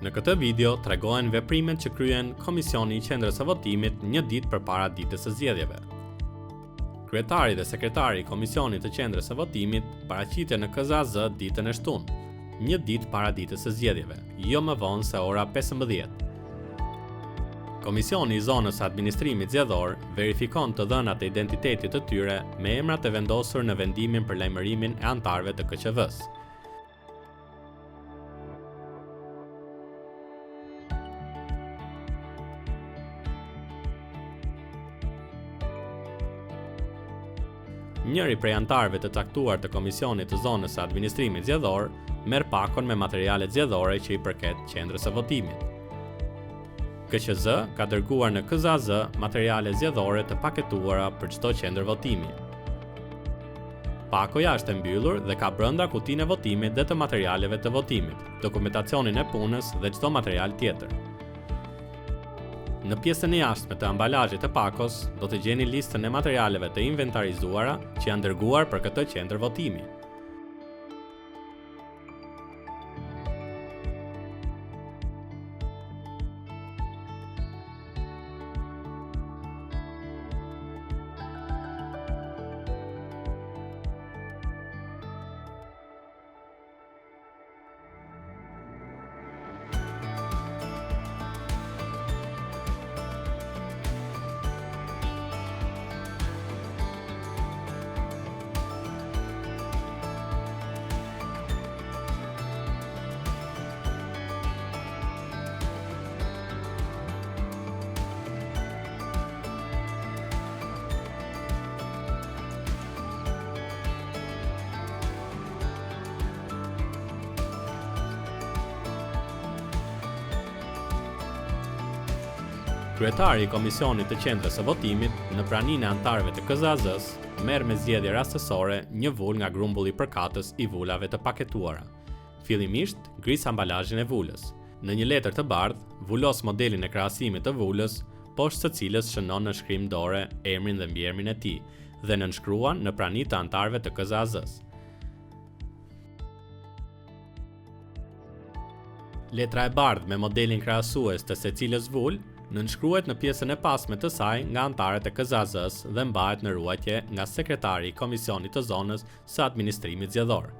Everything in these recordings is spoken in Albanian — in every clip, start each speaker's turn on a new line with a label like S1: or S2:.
S1: Në këtë video tregohen veprimet që kryen Komisioni i Qendrës së Votimit një ditë përpara ditës së zgjedhjeve. Kryetari dhe sekretari i Komisionit të Qendrës së Votimit paraqiten në KZAZ ditën e shtunë, një ditë para ditës së zgjedhjeve, jo më vonë se ora 15. Komisioni i zonës së administrimit zgjedhor verifikon të dhënat e identitetit të tyre me emrat e vendosur në vendimin për lajmërimin e anëtarëve të KQV-s. Njëri prej anëtarëve të caktuar të Komisionit të zonës së administrimit zgjedhor merr pakon me materialet zgjedhore që i përket qendrës së votimit. KQZ ka dërguar në KZAZ materiale zgjedhore të paketuara për çdo qendër votimi. Pakoja është e mbyllur dhe ka brenda kutinë e votimit dhe të materialeve të votimit, dokumentacionin e punës dhe çdo material tjetër. Në pjesën e jashtme të ambalazhit të pakos do të gjeni listën e materialeve të inventarizuara që janë dërguar për këtë qendër votimi. Kryetari i Komisionit të Qendrës së Votimit, në praninë e anëtarëve të KZAZ-s, merr me zgjedhje rastësore një vulë nga grumbulli i përkatës i vulave të paketuara. Fillimisht, gris ambalazhin e vulës. Në një letër të bardhë, vulos modelin e krahasimit të vulës, poshtë së cilës shënon në shkrim dore emrin dhe mbiemrin e tij, dhe nënshkruan në praninë të anëtarëve të KZAZ-s. Letra e bardhë me modelin krahasues të secilës vulë nënshkruhet në pjesën e pasme të saj nga anëtarët e KZAZ-s dhe mbahet në ruajtje nga sekretari i Komisionit të zonës së administrimit zgjedhor.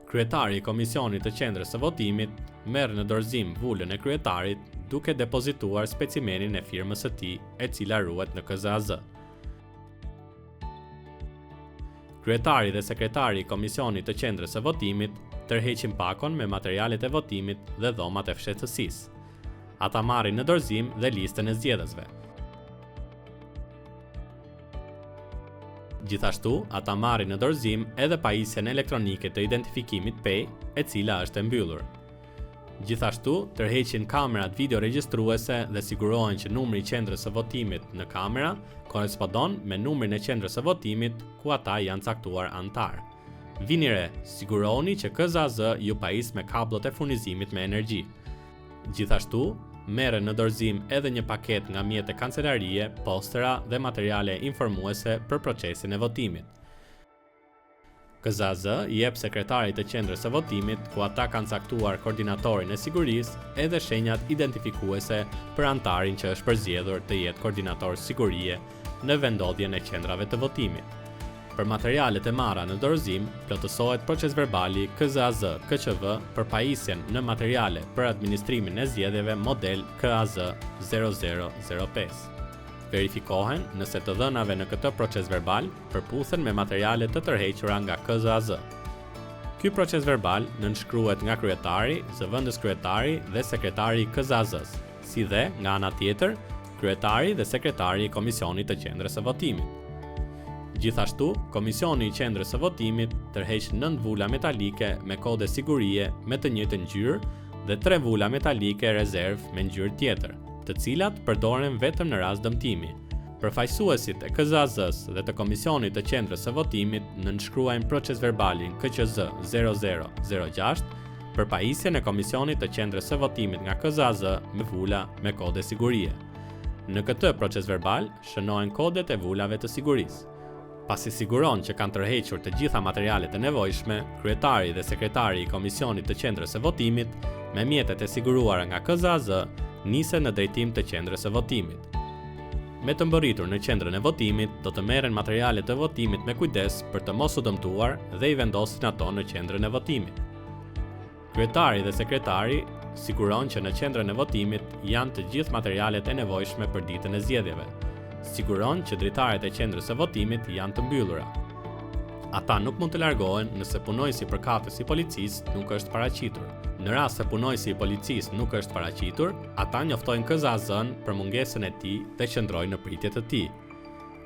S1: Kryetari i Komisionit të Qendrës së Votimit merr në dorëzim vulën e kryetarit duke depozituar specimenin e firmës së tij, e cila ruhet në KZAZ. Kryetari dhe sekretari i Komisionit të Qendrës së Votimit tërheqin pakon me materialet e votimit dhe dhomat e fshehtësisë. Ata marrin në dorëzim dhe listën e zgjedhësve. Gjithashtu, ata marrin në dorëzim edhe pajisjen elektronike të identifikimit PEI, e cila është e mbyllur. Gjithashtu, tërheqin kamerat video regjistruese dhe sigurohen që numri i qendrës së votimit në kamera korrespondon me numrin e qendrës së votimit ku ata janë caktuar anëtar. Vini re, sigurohuni që KZAZ ju pajis me kablot e furnizimit me energji. Gjithashtu, merren në dorëzim edhe një paket nga mjete kancelarie, postera dhe materiale informuese për procesin e votimit. KZAZ i jep sekretarit të qendrës së votimit, ku ata kanë caktuar koordinatorin e sigurisë, edhe shenjat identifikuese për anëtarin që është përzgjedhur të jetë koordinator sigurie në vendodhjen e qendrave të votimit. Për materialet e marra në dorëzim, plotësohet procesverbali KZAZ KQV për pajisjen në materiale për administrimin e zgjedhjeve model KAZ 0005. Verifikohen nëse të dhënave në këtë procesverbal përputhen me materialet të tërhequra nga KZAZ. Ky procesverbal nënshkruhet nga kryetari, zëvendës kryetari dhe sekretari i KZAZ-s, si dhe nga ana tjetër, kryetari dhe sekretari i Komisionit të Qendrës së Votimit. Gjithashtu, Komisioni i Qendrës së Votimit tërheq 9 vula metalike me kode sigurie me të njëjtën ngjyrë dhe 3 vula metalike rezervë me ngjyrë tjetër, të cilat përdoren vetëm në rast dëmtimi. Përfaqësuesit e KZAZ-s dhe të Komisionit të Qendrës së Votimit nënshkruajnë procesverbalin KQZ 0006 për pajisjen e Komisionit të Qendrës së Votimit nga KZAZ me vula me kode sigurie. Në këtë procesverbal shënohen kodet e vulave të sigurisë. Pasi siguron që kanë tërhequr të gjitha materialet e nevojshme, kryetari dhe sekretari i Komisionit të Qendrës së Votimit me mjetet e siguruara nga KZAZ, nise në drejtim të qendrës së votimit. Me të mbërritur në qendrën e votimit, do të merren materialet e votimit me kujdes për të mos u dëmtuar dhe i vendosin ato në qendrën e votimit. Kryetari dhe sekretari siguron që në qendrën e votimit janë të gjithë materialet e nevojshme për ditën e zgjedhjeve. Siguron që dritaret e qendrës së votimit janë të mbyllura. Ata nuk mund të largohen nëse punojësi përkatës i policisë nuk është paraqitur. Në rast se punojësi i policisë nuk është paraqitur, ata njoftojnë KZAZ-n për mungesën e tij dhe qëndrojnë në pritje të tij.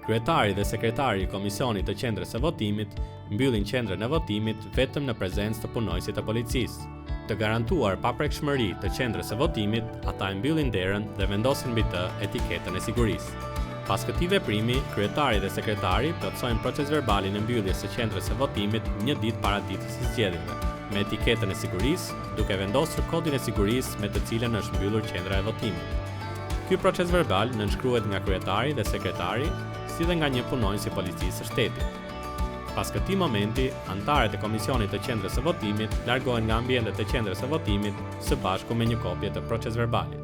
S1: Kryetari dhe sekretari i komisionit të qendrës së votimit mbyllin qendrën e votimit vetëm në prezencë të punojësit të policisë. Të garantuar paprekshmëri të qendrës së votimit, ata e mbyllin derën dhe vendosin mbi të etiketën e sigurisë. Pas këtij veprimi, kryetari dhe sekretari plotësojnë procesverbalin e mbylljes së qendrës së votimit një ditë para ditës së zgjedhjeve, me etiketën e sigurisë, duke vendosur kodin e sigurisë me të cilën është mbyllur qendra e votimit. Ky procesverbal nënshkruhet nga kryetari dhe sekretari, si dhe nga një punonjës i policisë së shtetit. Pas këtij momenti, anëtarët e komisionit të qendrës së votimit largohen nga ambientet e qendrës së votimit së bashku me një kopje të procesverbalit.